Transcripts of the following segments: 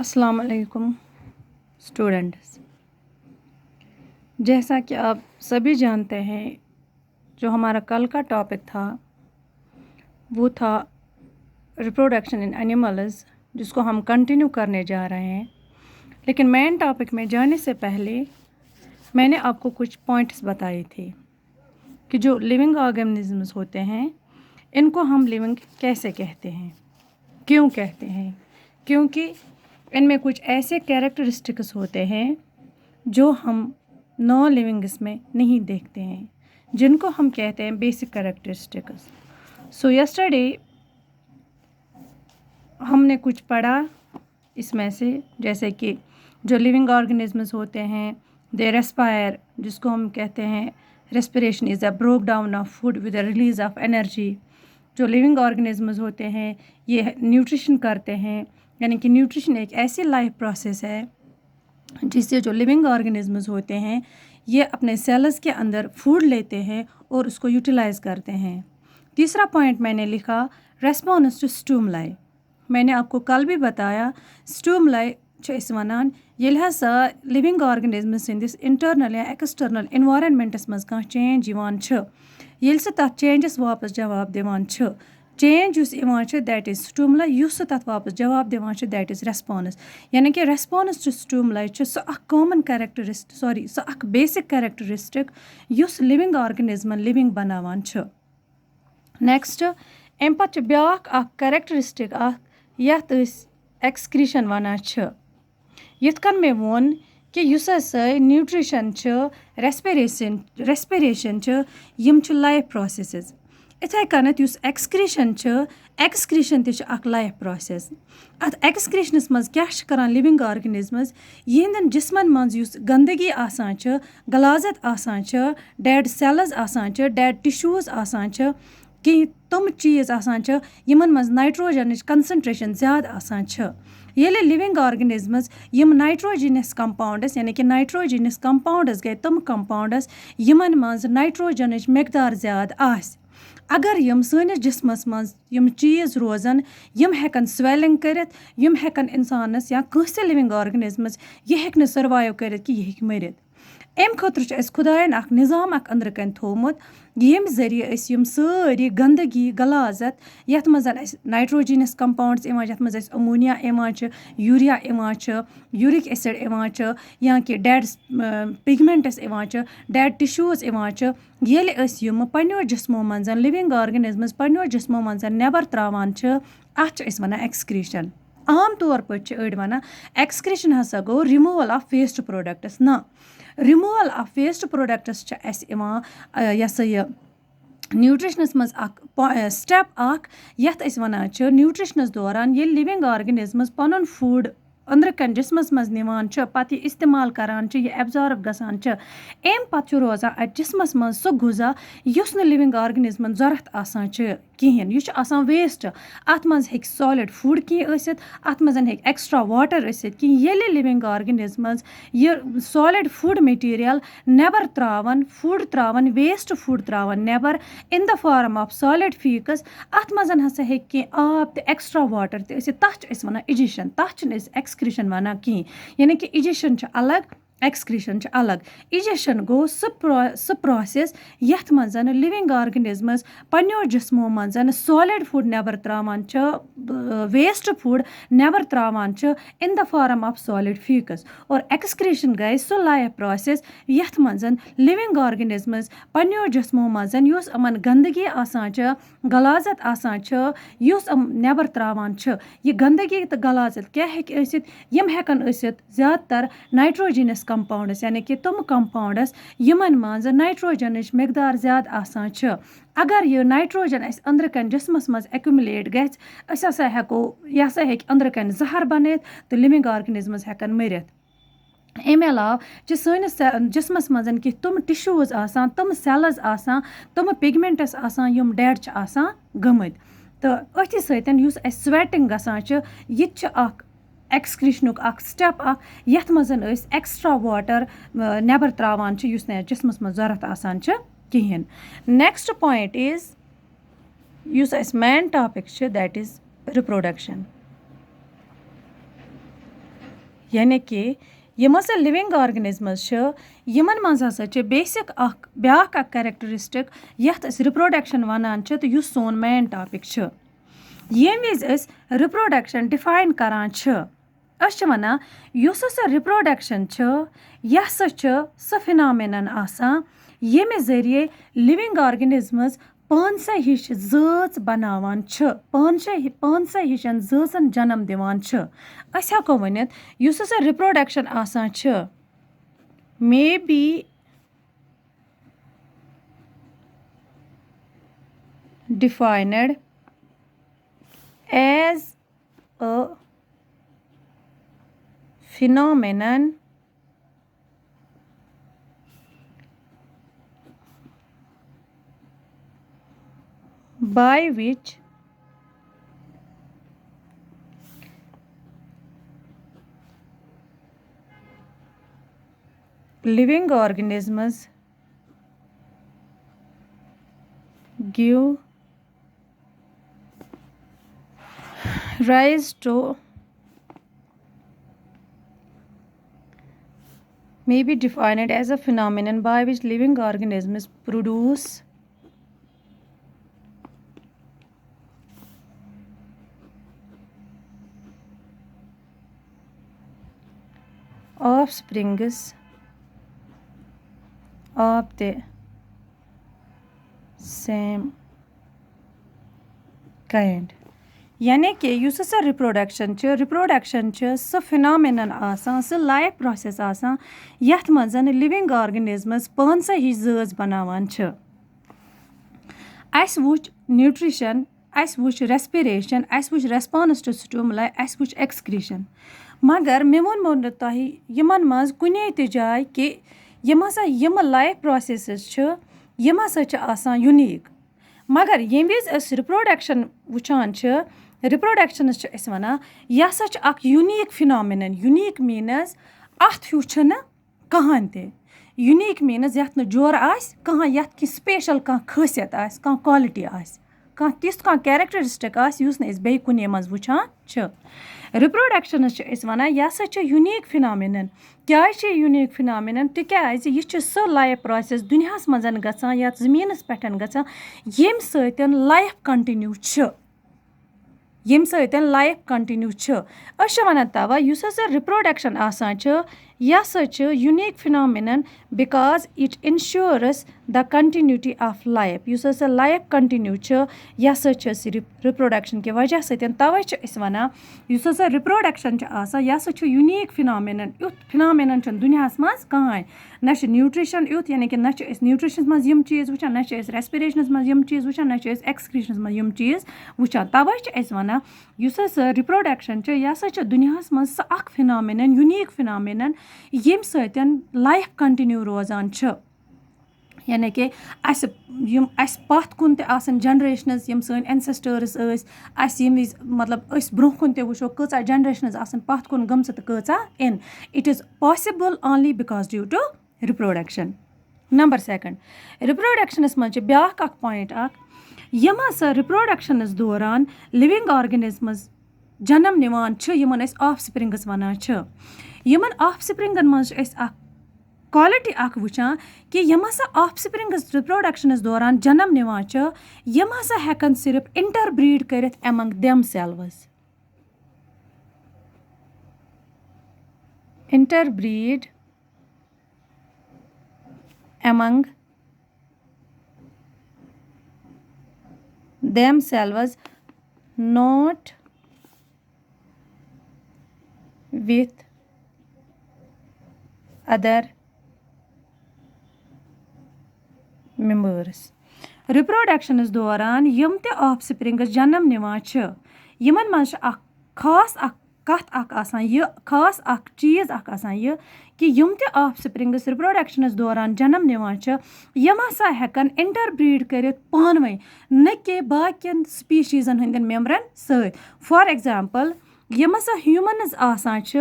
अस्सलाम वालेकुम स्टूडेंट्स। जैसा कि आप सभी जानते हैं, जो हमारा कल का टॉपिक था वो था रिप्रोडक्शन इन एनिमल्स, जिसको हम कंटिन्यू करने जा रहे हैं। लेकिन मेन टॉपिक में जाने से पहले मैंने आपको कुछ पॉइंट्स बताए थे कि जो लिविंग ऑर्गेनिजम्स होते हैं इनको हम लिविंग कैसे कहते हैं, क्यों कहते हैं। क्योंकि इनमें कुछ ऐसे कैरेक्टरिस्टिक्स होते हैं जो हम नॉन लिविंग्स में नहीं देखते हैं, जिनको हम कहते हैं बेसिक कैरेक्टरिस्टिक्स। सो यस्टरडे हमने कुछ पढ़ा इसमें से, जैसे कि जो लिविंग ऑर्गेनिजम्स होते हैं दे रेस्पायर, जिसको हम कहते हैं respiration is a broke down of food with the release of energy. जो लिविंग ऑर्गेनिजम्स होते हैं ये न्यूट्रिशन करते हैं, यानी कि न्यूट्रिशन एक ऐसी लाइफ प्रोसेस है जिससे जो लिविंग ऑर्गेनिजम्स होते हैं ये अपने सेल्स के अंदर फूड लेते हैं और उसको यूटिलाइज करते हैं। तीसरा पॉइंट मैंने लिखा रेस्पॉन्स टू स्टिमुलाई। मैंने आपको कल भी बताया स्टिमुलाई वनान येल हसा लिविंग ऑर्गेनिजम्स सिंदिस इंटरनल या एक्सटर्नल एनवायरनमेंटस मज कह चेंज यिवान छ, येल से तथ चेंजस वापस जवाब दिवान छ। चेंज युस इवान छ दैट इज स्टिमुलाई, युस तथ वापस जवाब दिवान छ दैट इज रेस्पॉन्स। यानी कि रेस्पॉन्स टू स्टिमुलाई छ सो अख कॉमन कैरेक्टरिस्टिक सो अख बेसिक कैरेक्टरिस्टिक युस लिविंग ऑर्गेनिजमन लिविंग बनावान छ। नेक्स्ट अम पत ब्याख अख कैरेक्टरिस्टिक अख यथ एक्सक्रीशन वनान छ। यिथ कन मे वोन कि युस हसा न्यूट्रिशन छ, रेस्पिरेशन छ, यम छ लाइफ प्रोसेसेस। इथे कनत युस एक्सक्रीशन छ, एक्सक्रीशन ते छ अख लाइफ प्रोसेस। अत एक्सक्रीशनस मज क्या छ करान लिविंग ऑर्गेनिजम्स, यिहंदन जिस्मन मज युस गंदगी आसान छ, गलाजत आसान छ, डेड सेल्स आसान छ, डेड टिश्यूज आसान छ, कि तम चीज़ आसान छ यमन मज नाइट्रोजन कंसंट्रेशन ज़्यादा आसान छ। येले लिविंग ऑर्गेनिजम्स यम नाइट्रोजनस कंपाउंडस, यानी कि नाइट्रोजनस कंपाउंडस गए तम कंपाउंडस यमन मज नाइट्रोजन मकदार ज़्यादा आस। अगर यम सनिस जिस्मस मज यम चीज़ रोजन, यम हेकन स्वेलिंग करित, यम हेकन इंसानस या कंसे लिविंग ऑर्गेनिजम्स ये हेकन सर्वाइव करित कि ये हेक मरित। अम खतर छ खुदायन अख निज़ाम अख अंदर कन थोमुत, येम जरिए यम सारी गंदगी गलाजत यथ मज नाइट्रोजनस कंपाउंड्स इवान, यथ मज अमोनिया इवान छ, यूरिया इवान छ, यूरिक एसिड इवान छ, या कि डेड पिगमेंट्स इवान छ, डेड टिश्यूज इवान छ, येले अस यम पन्नो जिस्मो मज लिविंग ऑर्गेनिजम्स पन्नो जिस्मो मज नेबर त्रावान छ, अथ छ वनान एक्सक्रीशन। आम तौर पर अड़ वनान एक्सक्रीशन हसा गो रिमूवल ऑफ वेस्ट प्रोडक्ट्स। ना, रिमूवल ऑफ वेस्ट प्रोडक्ट्स छ अस इवान यसा ये न्यूट्रिशनस मज स्टेप अख यथ अस वनान छ न्यूट्रिशनस दौरान ये लिविंग ऑर्गेनिजम्स पनुन फूड अंदर कन जिस्मस मज निवान छ, पत इस्तेमाल करान छ, ये एब्जॉर्ब गसान छ। अम पत रोजान अत जिस्मस मज सो गुजा युस न लिविंग ऑर्गेनिजमन जरूरत आसान छ कहें, यह आसान वेस्ट। अत मज हेक सॉलिड फूड कह आसित, अत मज हेक एक्स्ट्रा वाटर आसित कि येले लिविंग ऑर्गेनिजम्स ये सॉलिड फूड मटीरियल नेबर त्रावन, फूड त्रावन, वेस्ट फूड त्रावन नेबर in the form of solid faeces, अत मज हसा हेक कि आब ते एक्स्ट्रा वाटर ते आसित, तथ छ वनान इजेशन, तथ छ एक्सक्रीशन वनान कहें। यानी कि इजेशन छ अलग, एक्सक्रीशन छ अलग। इजेशन गो सो प्रोसेस यथ मज लिविंग ऑर्गेनिजम्स पन्नो जिस्मो मज सॉलिड फूड नेबर त्रावान छ, वेस्ट फूड नेबर त्रावान छ इन the form of solid faeces. और एक्सक्रीशन गए सो लाइफ प्रोसेस यथ मज लिविंग ऑर्गेनिजम्स पन्नो जिस्मो मज युस अमन गंदगी आसान छ, गलाजत आसान छ, युस नेबर त्रावान छ। ये गंदगी तो गलाजत क्या हेक आसित, यम हेकन आसित ज़्यादातर नाइट्रोजनस कंपाउंड्स, यानी कि तुम कंपाउंड्स यमन मज नाइट्रोजन मकदार ज़्यादा आसान छ। अगर यह नाइट्रोजन अस अंदर कन जिस्मस मज एक्यूमुलेट गछ, अस हसा हेको यह हसा हेक अंदर कन जहर बनित तो लिविंग ऑर्गेनिजम्स हेकन मरित। अमे अलाव जो सनिस जिस्मस मज कि तुम टिश्यूज आसान, तुम सेल्स आसान, तुम पिगमेंट्स आसान यम डेड छ आसान गमत, तो अथि सतन युस अस स्वेटिंग गसान छ, ये छ अख एक्सक्रीशनुक अख स्टेप अख यथ मज एक्स्ट्रा वाटर नेबर त्रावान छ, युस न जिस्मस मज जरूरत आसान छ कहें। Next point is use us main topic छ दैट इज रिप्रोडक्शन। यानी कि یِم ہسا لِوِنٛگ آرگنِزمٕز چھِ یِمَن منٛز ہسا چھِ بیسِک بیٛاکھ اکھ کیریکٹرِسٹِک یَتھ أسۍ رِپروڈَکشَن وَنان چھِ تہٕ یُس سون مین ٹاپِک چھُ ییٚمہِ وِزِ أسۍ رِپروڈَکشَن ڈِفاین کَران چھِ أسۍ چھِ وَنان یُس ہسا رِپروڈَکشَن چھُ یہِ ہسا چھُ سُہ فِنامِنَن آسان ییٚمہِ ذٔریعے لِوِنٛگ آرگنِزمٕز پانسٕے ہِش زٲژ بَناوان چھِ پانسٕے ہِشَن زٲژَن جنم دِوان چھِ أسۍ ہٮ۪کو ؤنِتھ یُس ہسا رِپروڈَکشَن آسان چھِ may be defined as a phenomenon by which living organisms give rise to may be defined as a phenomenon by which living organisms produce offsprings of the same kind یعنی کہ یُس ہسا رِپروڈَکشَن چھِ سُہ فِنامِنَن آسان سُہ لایف پرٛوسٮ۪س آسان یَتھ منٛز لِوِنٛگ آرگنِزمٕز پانسٕے ہِش زٲژ بَناوان چھِ اَسہِ وٕچھ نیوٗٹرِشَن اَسہِ وٕچھ رٮ۪سپِریشَن اَسہِ وٕچھ رٮ۪سپانٕس ٹُو سٹیومُلاے اَسہِ وٕچھ ایٚکسکرٛیشَن مگر مےٚ ووٚنمو نہٕ تۄہہِ یِمَن منٛز کُنے تہِ جایہِ کہِ یِم ہسا یِمہٕ لایف پرٛوسٮ۪سٕز چھِ یِم ہسا چھِ آسان یوٗنیٖک مگر ییٚمہِ وِزِ أسۍ رِپروڈَکشَن وٕچھان چھِ رِپروڈَکشَنَس چھِ أسۍ وَنان یہِ ہسا چھِ اَکھ یوٗنیٖک فِنامِنَن یوٗنیٖک میٖنٕز اَتھ ہیوٗ چھُنہٕ کٕہٕنۍ تہِ یوٗنیٖک میٖنٕز یَتھ نہٕ جورٕ آسہِ کانٛہہ یَتھ کینٛہہ سٕپیشَل کانٛہہ خٲصیت آسہِ کانٛہہ کالِٹی آسہِ کانٛہہ تِژھ کانٛہہ کیریکٹرِسٹِک آسہِ یُس نہٕ أسۍ بیٚیہِ کُنے منٛز وٕچھان چھِ رِپروڈَکشَنَس چھِ أسۍ وَنان یہِ ہسا چھِ یوٗنیٖک فِنامِنَن کیٛازِ چھِ یوٗنیٖک فِنامِنَن تِکیٛازِ یہِ چھِ سُہ لایف پرٛوسٮ۪س دُنیاہَس منٛز گژھان یَتھ زٔمیٖنَس پٮ۪ٹھ گژھان ییٚمہِ سۭتۍ لایف کَنٹِنیوٗ چھِ أسۍ چھِ وَنان تَوَے یُس ہسا رِپروڈَکشَن آسان چھِ یہِ ہسا چھِ unique phenomenon because it ensures the continuity of life یُس ہسا لایف کَنٹِنیوٗ چھُ یہِ ہسا چھِ صرف رِپروڈَکشَن کہِ وجہ سۭتۍ تَوَے چھِ أسۍ وَنان یُس ہسا رِپروڈَکشَن چھِ آسان یہِ ہسا چھُ یوٗنیٖک فِنامِنَن یُتھ فِنامِنَن چھُنہٕ دُنیاہَس منٛز کٕہٕنۍ نہ چھِ نیوٗٹرِشَن یُتھ یعنی کہِ نہ چھِ أسۍ نیوٗٹرِشنَس منٛز یِم چیٖز وٕچھان نہ چھِ أسۍ رٮ۪سپِریشنَس منٛز یِم چیٖز وٕچھان نہ چھِ أسۍ ایٚکسکرٛیشنَس منٛز یِم چیٖز وٕچھان تَوَے چھِ أسۍ وَنان یُس ہسا رِپروڈَکشَن چھِ یہِ ہسا چھِ دُنیاہَس منٛز سُہ اَکھ فِنامِنَن یوٗنیٖک فِنامِنَن ییٚمہِ سۭتۍ لایف کَنٹِنیوٗ روزان چھِ یعنی کہ یِم اَسہِ پَتھ کُن تہِ آسان جَنریشنٕز یِم سٲنۍ اٮ۪نسٮ۪سٹٲرٕس ٲسۍ اَسہِ ییٚمہِ وِزِ مطلب أسۍ برونٛہہ کُن تہِ وٕچھو کۭژاہ جَنریشنٕز آسان پَتھ کُن گٔمژٕ تہٕ کۭژاہ اِن it is possible only because due to reproduction number 2 رِپروڈَکشَنَس منٛز چھِ بیٛاکھ اَکھ پویِنٛٹ اَکھ یِم ہسا رِپروڈَکشَنَس دوران لِوِنٛگ آرگنِزمٕز جنم نِوان چھِ یِمَن أسۍ آف سپرِنٛگٕس وَنان چھِ یِمَن آف سپرِنٛگَن منٛز چھِ أسۍ اَکھ کالِٹی اَکھ وٕچھان کہِ یِم ہسا آف سپرِنٛگٕز رِپروڈَکشَنَس دوران جنم نِوان چھِ یِم ہسا ہٮ۪کَن صرف اِنٹَر برٛیٖڈ کٔرِتھ among themselves interbreed among themselves not with other members رِپروڈَکشَنَس دوران یِم تہِ آف سپرِنٛگٕز جنم نِوان چھِ یِمَن منٛز چھِ اَکھ خاص اَکھ کَتھ اَکھ آسان یہِ خاص اَکھ چیٖز اَکھ آسان یہِ کہِ یِم تہِ آف سپرِنٛگٕز رِپروڈَکشَنَس دوران جنم نِوان چھِ یِم ہسا ہٮ۪کَن اِنٹَر برٛیٖڈ کٔرِتھ پانہٕ ؤنۍ نہ کہِ باقٕیَن سٕپیٖشیٖزَن ہٕنٛدٮ۪ن مٮ۪مبرَن سۭتۍ فار ایٚگزامپٕل یِم ہسا ہیوٗمَنٕز آسان چھِ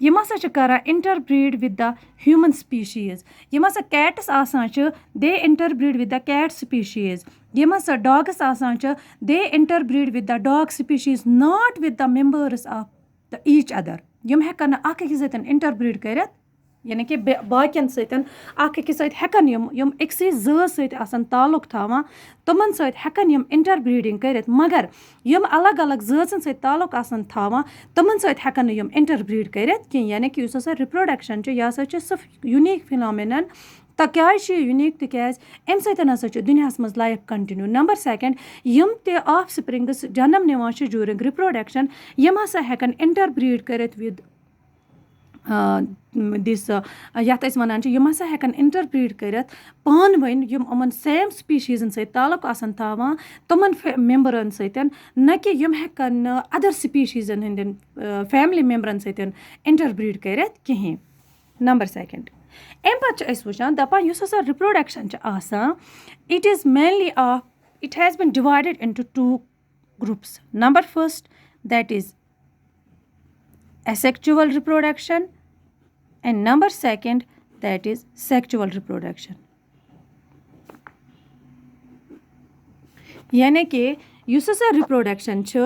یِم ہسا چھِ کَران interbreed with the human species یِم ہسا کیٹٕس آسان چھِ they interbreed with the cat species یِم ہسا ڈاگٕس آسان چھِ they interbreed with the dog species not with the members of the each other یِم ہٮ۪کَن نہٕ اَکھ أکِس سۭتۍ اِنٹَربریٖڈ کٔرِتھ یعنی کہِ باقیَن سۭتۍ اَکھ أکِس سۭتۍ ہٮ۪کَن یِم أکسٕے زٲژ سۭتۍ آسَن تعلُق تھاوان تِمَن سۭتۍ ہٮ۪کَن یِم اِنٹَربریٖڈِنٛگ کٔرِتھ مگر یِم الگ الگ زٲژَن سۭتۍ تعلُق آسَن تھاوان تِمَن سۭتۍ ہٮ۪کَن نہٕ یِم اِنٹَربریٖڈ کٔرِتھ کینٛہہ یعنی کہِ یُس ہَسا رِپرٛوڈَکشَن چھُ یہِ ہَسا چھُ سُہ یوٗنیٖک فِنامِنَن کیٛازِ چھِ یہِ یوٗنیٖک تِکیٛازِ اَمہِ سۭتۍ ہَسا چھُ دُنیاہَس منٛز لایف کَنٹِنیوٗ نمبر سٮ۪کَنٛڈ یِم تہِ آف سپرِنٛگٕس جنم نِوان چھِ جوٗرِنٛگ رِپرٛوڈَکشَن یِم ہَسا ہٮ۪کَن اِنٹَربریٖڈ کٔرِتھ وِد دِس یَتھ أسۍ وَنان چھِ یِم ہَسا ہٮ۪کَن اِنٹَربریٖڈ کٔرِتھ پانہٕ ؤنۍ یِم یِمَن سیم سپیٖشیٖزَن سۭتۍ تعلُق آسَن تھاوان تِمَن مٮ۪مبرَن سۭتۍ نہ کہِ یِم ہٮ۪کَن نہٕ اَدَر سپیٖشیٖزَن ہٕنٛدٮ۪ن فیملی مٮ۪مبرَن سۭتۍ اِنٹَربریٖڈ کٔرِتھ کِہیٖنۍ نمبر سٮ۪کَنٛڈ اَمہِ پَتہٕ چھِ أسۍ وٕچھان دَپان یُس ہَسا رِپرٛوڈَکشَن چھِ آسان it is mainly it has been divided into 2 groups number first that is asexual reproduction and number second that is sexual reproduction یعنی کہِ یُس ہَسا رِپرٛوڈَکشَن چھُ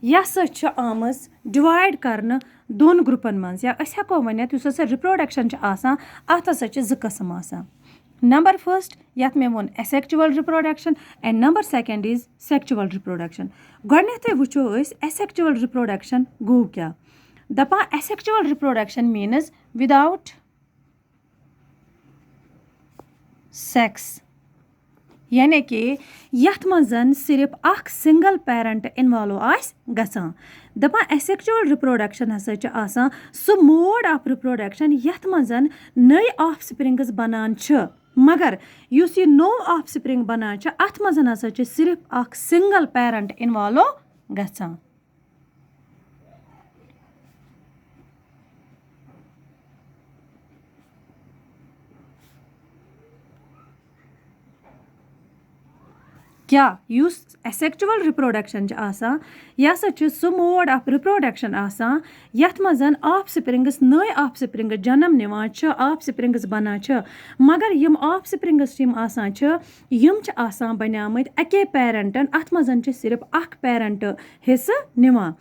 یہِ ہَسا چھِ آمٕژ ڈِوایڈ کَرنہٕ 2 گرُپَن منٛز یا أسۍ ہٮ۪کو ؤنِتھ یُس ہَسا رِپرٛوڈَکشَن چھِ آسان اَتھ ہَسا چھِ 2 قٕسٕم آسان نمبر فٔسٹ یَتھ مےٚ ووٚن asexual reproduction and number second is sexual reproduction گۄڈٕنٮ۪تھٕے وٕچھو أسۍ asexual reproduction گوٚو کیٛاہ دَپان asexual reproduction means without sex یعنی کہِ یَتھ منٛز صرف اَکھ سِنگل پیرَنٹ اِنوالو آسہِ گژھان دَپان asexual reproduction ہَسا چھِ آسان سُہ موڈ آف رِپرٛوڈَکشَن یَتھ منٛز نٔے آف سپرِنٛگٕس بَنان چھِ مگر یُس یہِ نوٚو آف سپرِنٛگ بَنان چھِ اَتھ منٛز ہَسا چھِ صرف اَکھ سِنگل پیرَنٹ اِنوالو گژھان کیٛاہ یُس asexual reproduction چھِ آسان یہِ ہَسا چھُ سُہ موڈ آف رِپرٛوڈَکشَن آسان یَتھ منٛز آف سپرِنٛگٕس نٔے آف سپرِنٛگٕس جنم نِوان چھِ آف سپرِنٛگٕس بَنان چھِ مگر یِم آف سپرِنٛگٕس یِم آسان چھِ یِم چھِ آسان بَنیٛامٕتۍ اَکے پیرَنٹَن اَتھ منٛز چھِ صرف اَکھ پیرَنٹ حِصہٕ نِوان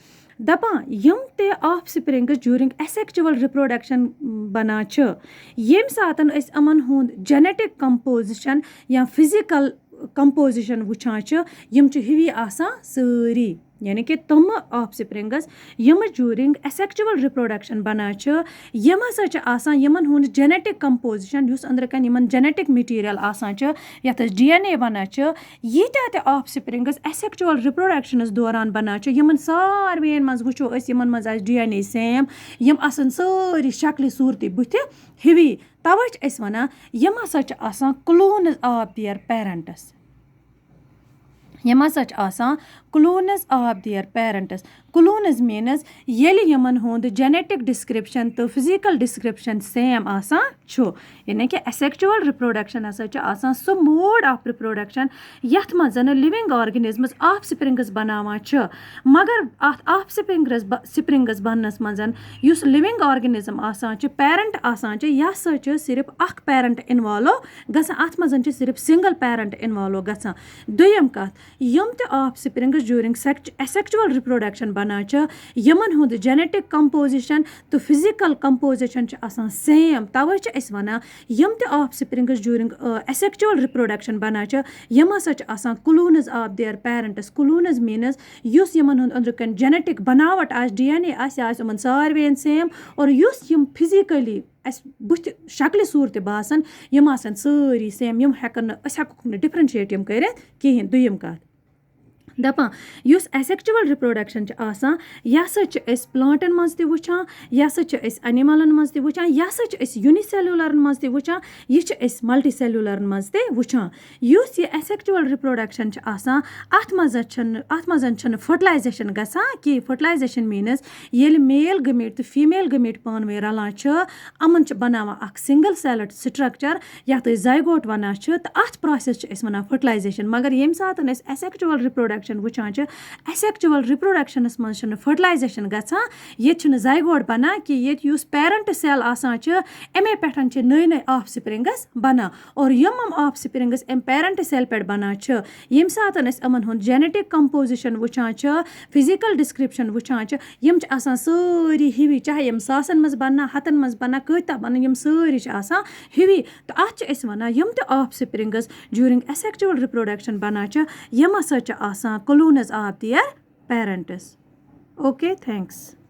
دَپان یِم تہِ آف سپرِنٛگٕس جوٗرِنٛگ asexual reproduction بَنان چھِ ییٚمہِ ساتہٕ أسۍ یِمَن ہُنٛد جٮ۪نٮ۪ٹِک کَمپوزِشَن یا فِزِکَل کَمپوزِشَن وٕچھان چھِ یِم چھِ ہِوی آسان سٲری یعنی کہِ تِمہٕ آف سپرِنٛگٕس یِمہٕ جوٗرِنٛگ asexual reproduction بَنان چھِ یِم ہَسا چھِ آسان یِمَن ہُنٛد جٮ۪نٮ۪ٹِک کَمپوزِشَن یُس أنٛدرٕ کَنۍ یِمَن جٮ۪نٮ۪ٹِک میٹیٖریَل آسان چھِ یَتھ أسۍ DNA وَنان چھِ ییٖتیٛاہ تہِ آف سپرِنٛگٕس asexual reproductionَس دوران بَنان چھِ یِمَن ساروِیَن منٛز وٕچھو أسۍ یِمَن منٛز آسہِ DNA سیم یِم آسَن سٲری شکلہِ صوٗرتہِ بٕتھِ ہِوی تَوَے چھِ أسۍ وَنان یِم ہَسا چھِ آسان کٕلونٕز آف دِیَر پیرَنٹٕس یِم ہَسا چھِ آسان کٕلونٕز آف دِیَر پیرَنٹٕس کٕلونٕز میٖنٕز ییٚلہِ یِمَن ہُنٛد جٮ۪نٮ۪ٹِک ڈِسکرٛپشَن تہٕ فِزِکَل ڈِسکرٛپشَن سیم آسان چھُ یعنی کہِ asexual reproduction ہَسا چھِ آسان سُہ موڈ آف رِپرٛوڈَکشَن یَتھ منٛز لِوِنٛگ آرگٔنِزمٕز آف سپرِنٛگٕس بَناوان چھِ مگر اَتھ آف سپرِنٛگٕس بَننَس منٛز یُس لِوِنٛگ آرگٔنِزٕم آسان چھِ پیرَنٹ آسان چھِ یہِ ہَسا چھِ صرف اَکھ پیرَنٹ اِنوالو گژھان اَتھ منٛز چھِ صرف سِنگل پیرَنٹ اِنوالو گژھان دوٚیِم کَتھ یِم تہِ آف سپرِنٛگٕس جوٗرِنٛگ asexual reproduction بَنان چھِ یِمَن ہُنٛد جٮ۪نٮ۪ٹِک کَمپوزِشَن تہٕ فِزِکَل کَمپوزِشَن چھِ آسان سیم تَوَے چھِ أسۍ وَنان یِم تہِ آف سپرِنٛگٕس جوٗرِنٛگ asexual reproduction بَنان چھِ یِم ہَسا چھِ آسان کٕلونٕز آف دِیَر پیرَنٹٕس کٕلونٕز میٖنٕز یُس یِمَن ہُنٛد أنٛدرٕ کَنۍ جٮ۪نٮ۪ٹِک بَناوَٹ آسہِ DNA آسہِ یہِ آسہِ یِمَن ساروِیَن سیم اور یُس یِم فِزِکٔلی اَسہِ بٕتھِ شکلہِ صوٗرتہِ باسان یِم آسَن سٲری سیم یِم ہٮ۪کَن نہٕ أسۍ ہٮ۪کوکھ نہٕ ڈِفرَنشیٹ یِم کٔرِتھ کِہیٖنۍ دوٚیِم کَتھ دَپان یُس asexual reproduction چھِ آسان یہِ ہَسا چھِ أسۍ پٕلانٛٹَن منٛز تہِ وٕچھان یہِ ہَسا چھِ أسۍ اَنِمٕلَن منٛز تہِ وٕچھان یہِ ہَسا چھِ أسۍ یوٗنِسیلوٗلَرَن منٛز تہِ وٕچھان یہِ چھِ أسۍ مَلٹی سیلوٗلَرَن منٛز تہِ وٕچھان یُس یہِ asexual reproduction چھِ آسان اَتھ منٛز چھِنہٕ فٔٹلایزیشَن گژھان کینٛہہ فٔٹلایزیشَن میٖنٕز ییٚلہِ میل گٔمیٹ تہٕ فیٖمیل گٔمیٹ پانہٕ ؤنۍ رَلان چھِ یِمَن چھِ بَناوان اَکھ سِنگل سیلٕڈ سٹرٛکچَر یَتھ أسۍ زایگوٹ وَنان چھِ تہٕ اَتھ پرٛاسٮ۪س چھِ أسۍ وَنان فٔٹلایزیشَن مگر ییٚمہِ ساتہٕ أسۍ asexual reproduction رِپروڈَکشَن وٕچھان چھِ اٮ۪سٮ۪کچُوَل رِپروڈَکشَنَس منٛز چھِنہٕ فٔٹلایزیشَن گژھان ییٚتہِ چھُنہٕ زایگوٹ بَنان کہِ ییٚتہِ یُس پیرَنٹ سٮ۪ل آسان چھِ اَمے پٮ۪ٹھ چھِ نٔے نٔے آف سپرِنٛگٕس بَنان اور یِم آف سپرِنٛگٕس اَمہِ پیرَنٹ سٮ۪ل پٮ۪ٹھ بَنان چھِ ییٚمہِ ساتہٕ أسۍ یِمَن ہُنٛد جٮ۪نِٹِک کَمپوزِشَن وٕچھان چھِ فِزِکَل ڈِسکرٛپشَن وٕچھان چھِ یِم چھِ آسان سٲری ہِوی چاہے یِم ساسَن منٛز بَننا ہَتَن منٛز بَننا کۭتیاہ بَنن یِم سٲری چھِ آسان ہِوی تہٕ اَتھ چھِ أسۍ وَنان یِم تہِ آف سپرِنٛگٕس جوٗرِنٛگ اٮ۪سٮ۪کچُوَل رِپروڈَکشَن بَنان چھِ یِم ہَسا چھِ آسان clones of their parents okay thanks